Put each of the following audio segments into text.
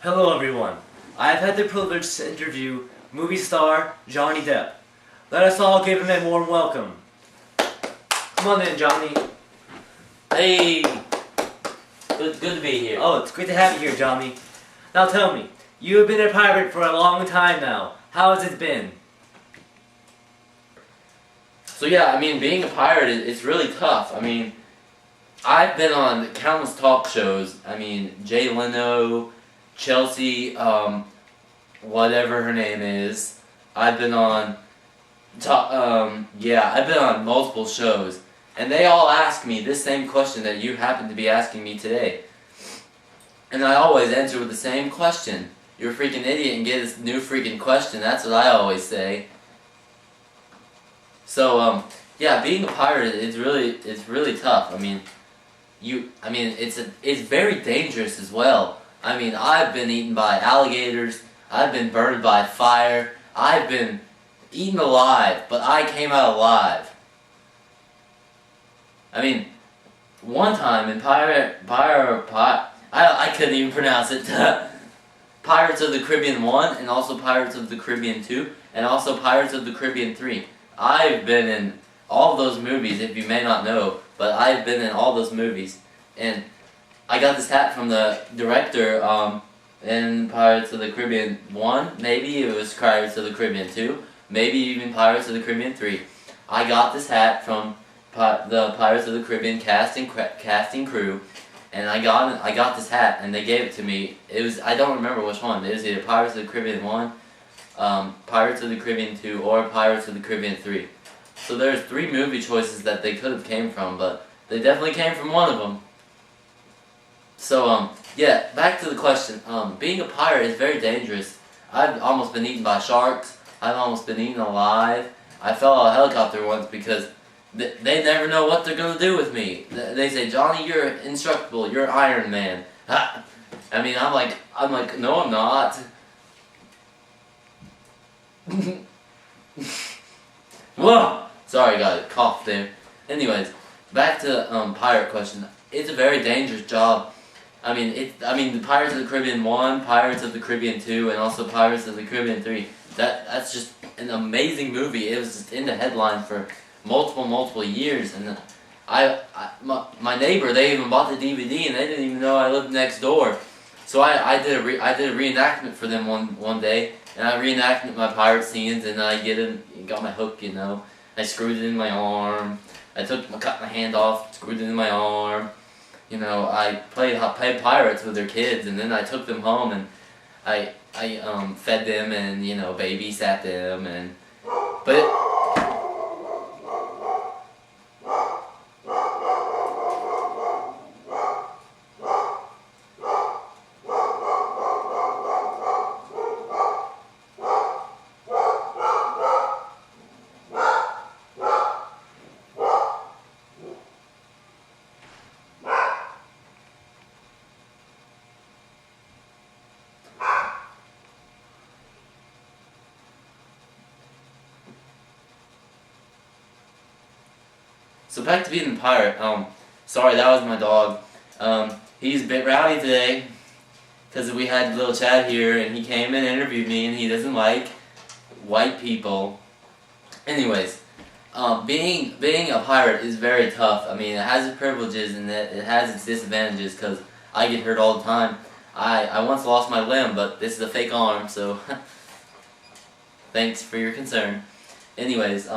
Hello everyone. I've had the privilege to interview movie star Johnny Depp. Let us all give him a warm welcome. Come on in, Johnny. Hey, good to be here. Oh, it's great to have you here, Johnny. Now tell me, you have been a pirate for a long time now. How has it been? So yeah, being a pirate, it's really tough. I've been on countless talk shows. Jay Leno, Chelsea, whatever her name is. I've been on, I've been on multiple shows, and they all ask me this same question that you happen to be asking me today. And I always answer with the same question. You're a freaking idiot and get this new freaking question. That's what I always say. So, being a pirate, it's really tough. It's very dangerous as well. I've been eaten by alligators, I've been burned by fire, I've been eaten alive, but I came out alive. One time in I couldn't even pronounce it. Pirates of the Caribbean 1, and also Pirates of the Caribbean 2, and also Pirates of the Caribbean 3. I've been in all those movies, if you may not know, but I've been in all those movies. And I got this hat from the director in Pirates of the Caribbean 1, maybe it was Pirates of the Caribbean 2, maybe even Pirates of the Caribbean 3. I got this hat from the Pirates of the Caribbean casting crew, and I got this hat, and they gave it to me. I don't remember which one. It was either Pirates of the Caribbean 1, Pirates of the Caribbean 2, or Pirates of the Caribbean 3. So there's 3 movie choices that they could have came from, but they definitely came from one of them. So, back to the question. Being a pirate is very dangerous. I've almost been eaten by sharks. I've almost been eaten alive. I fell out of a helicopter once because they never know what they're going to do with me. They say, Johnny, you're indestructible. You're Iron Man. I'm like, no, I'm not. Whoa! Sorry, got a cough there. Anyways, back to pirate question. It's a very dangerous job. The Pirates of the Caribbean 1, Pirates of the Caribbean 2, and also Pirates of the Caribbean 3. That's just an amazing movie. It was just in the headline for multiple years, and my neighbor, they even bought the DVD, and they didn't even know I lived next door. So I did a reenactment for them one day, and I reenacted my pirate scenes, and I got my hook, I screwed it in my arm. I cut my hand off, screwed it in my arm. I played pirates with their kids, and then I took them home, and I fed them, and babysat them, So back to being a pirate. Sorry, that was my dog. He's a bit rowdy today because we had a little chat here, and he came and interviewed me, and he doesn't like white people. Anyways, being a pirate is very tough. It has its privileges and it has its disadvantages because I get hurt all the time. I once lost my limb, but this is a fake arm, so thanks for your concern. Anyways,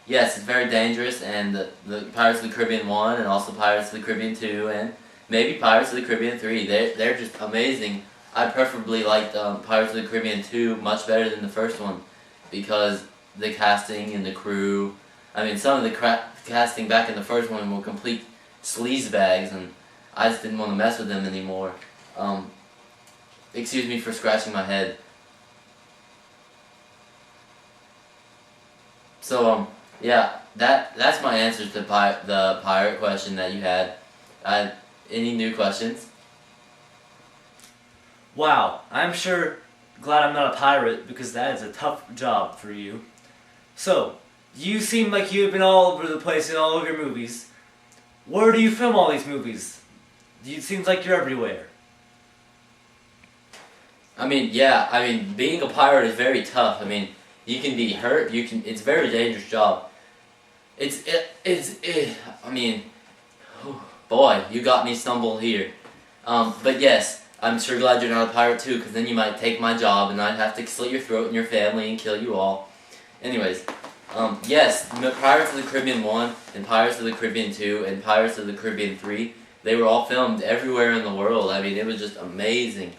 yes, it's very dangerous, and the Pirates of the Caribbean 1, and also Pirates of the Caribbean 2, and maybe Pirates of the Caribbean 3. They're just amazing. I preferably liked Pirates of the Caribbean 2 much better than the first one, because the casting and the crew, some of the casting back in the first one were complete sleazebags, and I just didn't want to mess with them anymore. Excuse me for scratching my head. So, that's my answer to the pirate question that you had. Any new questions? Wow, I'm sure glad I'm not a pirate because that is a tough job for you. So, you seem like you've been all over the place in all of your movies. Where do you film all these movies? It seems like you're everywhere. I mean, yeah. I mean, being a pirate is very tough. I mean, you can be hurt. You can. It's a very dangerous job. I mean, boy, you got me stumbled here. But yes, I'm sure glad you're not a pirate too, because then you might take my job and I'd have to slit your throat and your family and kill you all. Anyways, yes, Pirates of the Caribbean 1 and Pirates of the Caribbean 2 and Pirates of the Caribbean 3, they were all filmed everywhere in the world. I mean, it was just amazing.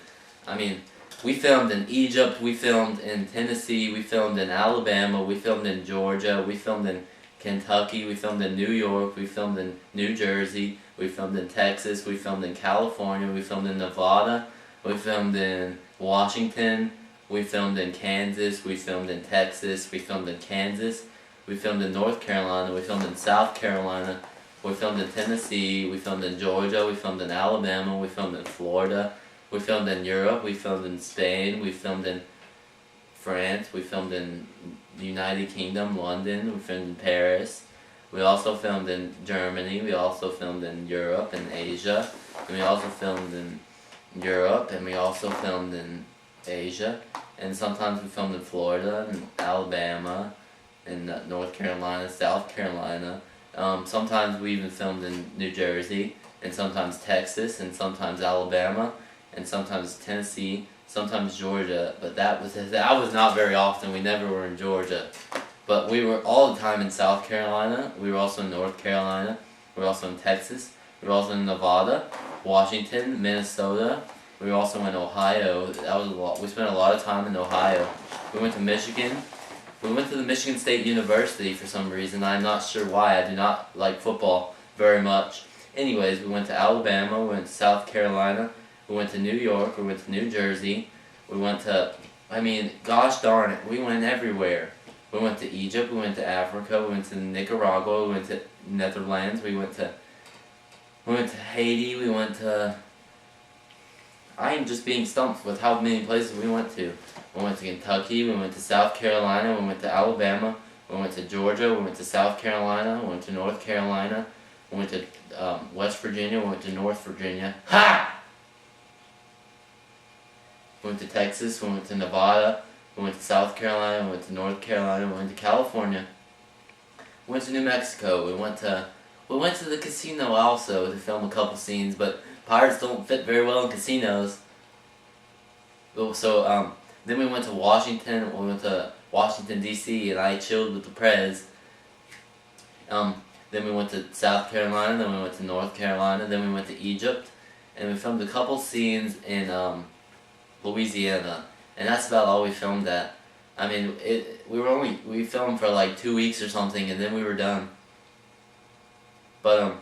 I mean, we filmed in Egypt, we filmed in Tennessee, we filmed in Alabama, we filmed in Georgia, we filmed in Kentucky, we filmed in New York, we filmed in New Jersey, we filmed in Texas, we filmed in California, we filmed in Nevada, we filmed in Washington, we filmed in Kansas, we filmed in Texas, we filmed in Kansas, we filmed in North Carolina, we filmed in South Carolina, we filmed in Tennessee, we filmed in Georgia, we filmed in Alabama, we filmed in Florida, we filmed in Europe, we filmed in Spain, we filmed in France, we filmed in the United Kingdom, London, we filmed in Paris, we also filmed in Germany, we also filmed in Europe and Asia, and we also filmed in Europe, and we also filmed in Asia, and sometimes we filmed in Florida, and Alabama, and North Carolina, South Carolina, sometimes we even filmed in New Jersey, and sometimes Texas, and sometimes Alabama, and sometimes Tennessee, sometimes Georgia, but that was not very often. We never were in Georgia, but we were all the time in South Carolina. We were also in North Carolina. We were also in Texas. We were also in Nevada, Washington, Minnesota. We were also in Ohio. That was a lot. We spent a lot of time in Ohio. We went to Michigan. We went to the Michigan State University for some reason. I'm not sure why. I do not like football very much. Anyways, we went to Alabama. We went to South Carolina. We went to New York, we went to New Jersey, we went to, I mean, gosh darn it, we went everywhere. We went to Egypt, we went to Africa, we went to Nicaragua, we went to Netherlands, we went to Haiti, we went to, I am just being stumped with how many places we went to. We went to Kentucky, we went to South Carolina, we went to Alabama, we went to Georgia, we went to South Carolina, we went to North Carolina, we went to West Virginia, we went to North Virginia. Ha! We went to Texas, we went to Nevada, we went to South Carolina, we went to North Carolina, we went to California. We went to New Mexico, we went to the casino also to film a couple scenes, but pirates don't fit very well in casinos. So then we went to Washington, we went to Washington DC, and I chilled with the Prez. Then we went to South Carolina, then we went to North Carolina, then we went to Egypt, and we filmed a couple scenes in Louisiana, and that's about all we filmed at. I mean, we filmed for like 2 weeks or something, and then we were done. But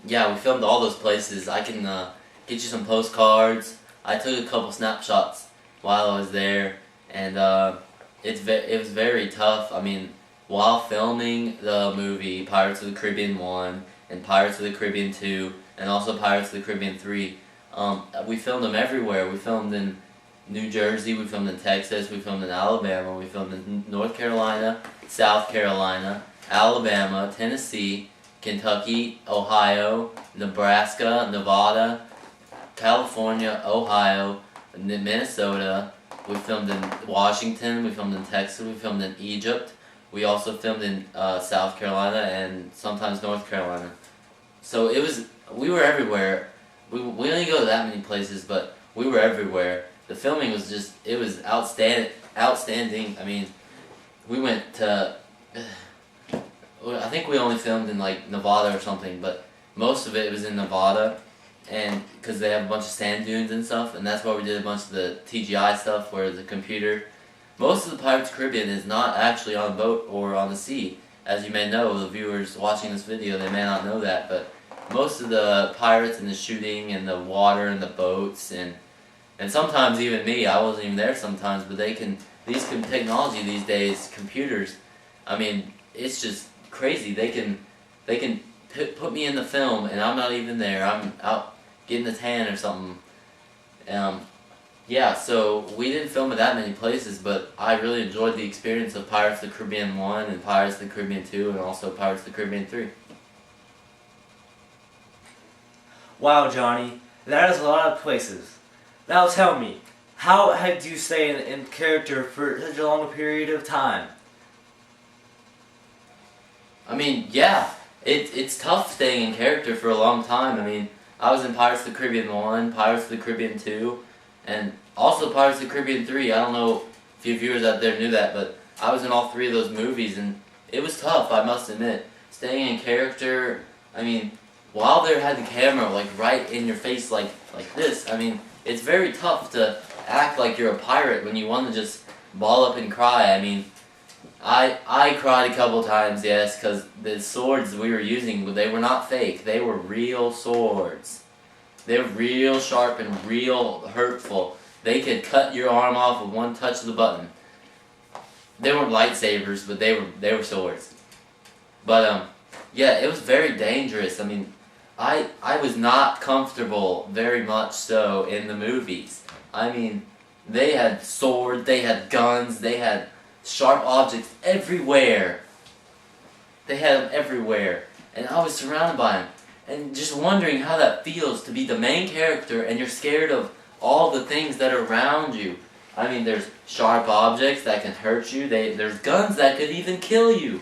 yeah, we filmed all those places. I can get you some postcards. I took a couple snapshots while I was there, and it was very tough. I mean, while filming the movie Pirates of the Caribbean 1 and Pirates of the Caribbean 2 and also Pirates of the Caribbean 3, we filmed them everywhere. We filmed in New Jersey, we filmed in Texas, we filmed in Alabama, we filmed in North Carolina, South Carolina, Alabama, Tennessee, Kentucky, Ohio, Nebraska, Nevada, California, Ohio, Minnesota. We filmed in Washington, we filmed in Texas, we filmed in Egypt. We also filmed in South Carolina and sometimes North Carolina. So we were everywhere. We didn't go to that many places, but we were everywhere. The filming was it was outstanding. I mean, we went to, I think we only filmed in like Nevada or something, but most of it was in Nevada, and because they have a bunch of sand dunes and stuff, and that's why we did a bunch of the TGI stuff where the computer. Most of the Pirates of the Caribbean is not actually on a boat or on the sea. As you may know, the viewers watching this video, they may not know that, but most of the pirates and the shooting and the water and the boats and sometimes even me, I wasn't even there sometimes, but technology these days, computers, I mean, it's just crazy. They can put me in the film and I'm not even there. I'm out getting a tan or something. Yeah, so we didn't film at that many places, but I really enjoyed the experience of Pirates of the Caribbean 1 and Pirates of the Caribbean 2 and also Pirates of the Caribbean 3. Wow, Johnny, that is a lot of places. Now tell me, how had you stay in character for such a long period of time? I mean, yeah, it's tough staying in character for a long time. I mean, I was in Pirates of the Caribbean 1, Pirates of the Caribbean 2, and also Pirates of the Caribbean 3. I don't know if you viewers out there knew that, but I was in all 3 of those movies, and it was tough, I must admit. Staying in character, I mean, while they had the camera, like, right in your face like this, I mean, it's very tough to act like you're a pirate when you want to just ball up and cry. I mean, I cried a couple times, yes, because the swords we were using, they were not fake. They were real swords. They were real sharp and real hurtful. They could cut your arm off with one touch of the button. They weren't lightsabers, but they were swords. But yeah, it was very dangerous. I mean, I was not comfortable, very much so, in the movies. I mean, they had swords, they had guns, they had sharp objects everywhere. They had them everywhere. And I was surrounded by them. And just wondering how that feels to be the main character and you're scared of all the things that are around you. I mean, there's sharp objects that can hurt you. There's guns that could even kill you.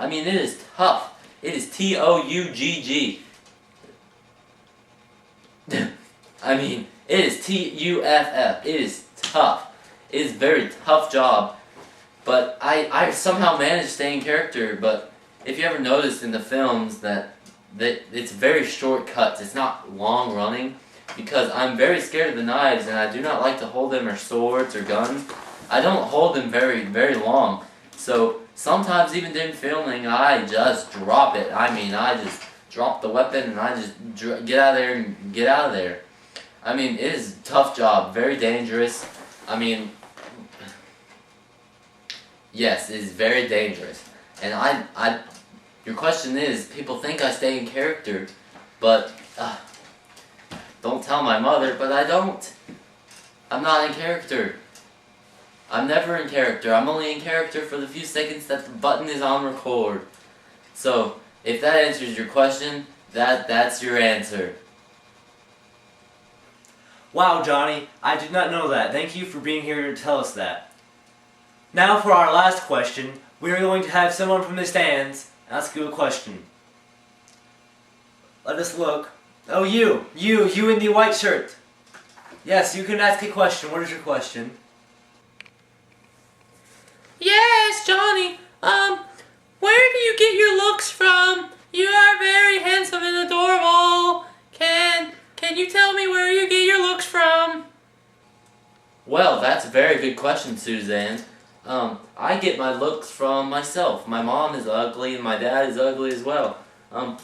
I mean, it is tough. It is Tougg. I mean, it is Tuff. It is tough. It is a very tough job. But I somehow managed to stay in character. But if you ever noticed in the films that it's very short cuts, it's not long running, because I'm very scared of the knives and I do not like to hold them, or swords or guns. I don't hold them very, very long. So sometimes even during filming, I just drop it. I mean, I just drop the weapon and I just get out of there and get out of there. I mean, it is a tough job, very dangerous. I mean, yes, it is very dangerous. And your question is, people think I stay in character, but don't tell my mother, but I don't. I'm not in character. I'm never in character. I'm only in character for the few seconds that the button is on record. So, if that answers your question, that's your answer. Wow, Johnny, I did not know that. Thank you for being here to tell us that. Now for our last question, we are going to have someone from the stands ask you a question. Let us look. Oh, you in the white shirt. Yes, you can ask a question. What is your question? Yes, Johnny. Where do you get your looks from? You are very handsome and adorable. Can you tell me where you get your looks from? Well, that's a very good question, Suzanne. I get my looks from myself. My mom is ugly and my dad is ugly as well. I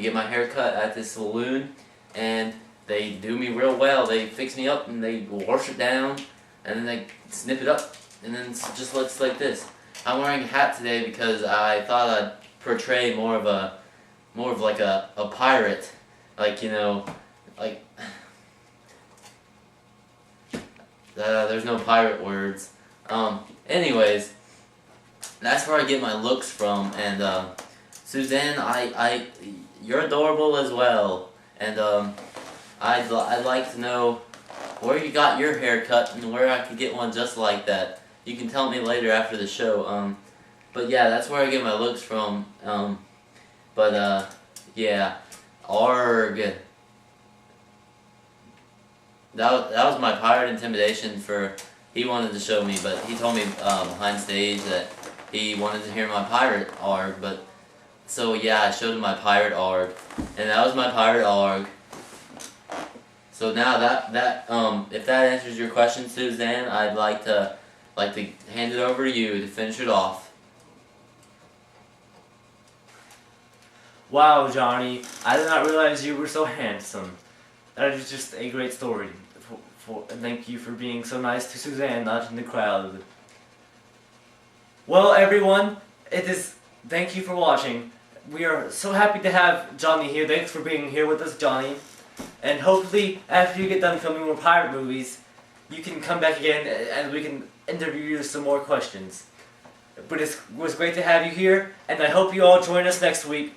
get my hair cut at this saloon, and they do me real well. They fix me up and they wash it down, and then they snip it up, and then it just looks like this. I'm wearing a hat today because I thought I'd portray more of like a pirate, like, you know, like there's no pirate words. Anyways, that's where I get my looks from, and Suzanne, you're adorable as well, and I'd like to know where you got your hair cut and where I could get one just like that. You can tell me later after the show. But yeah, that's where I get my looks from. Yeah, arg. That was my pirate intimidation he wanted to show me, but he told me behind stage that he wanted to hear my pirate arg, but so yeah, I showed him my pirate arg, and that was my pirate arg. So now if that answers your question, Suzanne, I'd like to hand it over to you to finish it off. Wow, Johnny, I did not realize you were so handsome. That is just a great story. And thank you for being so nice to Suzanne out in the crowd. Well, everyone, thank you for watching. We are so happy to have Johnny here. Thanks for being here with us, Johnny. And hopefully, after you get done filming more pirate movies, you can come back again and we can interview you with some more questions. But it was great to have you here, and I hope you all join us next week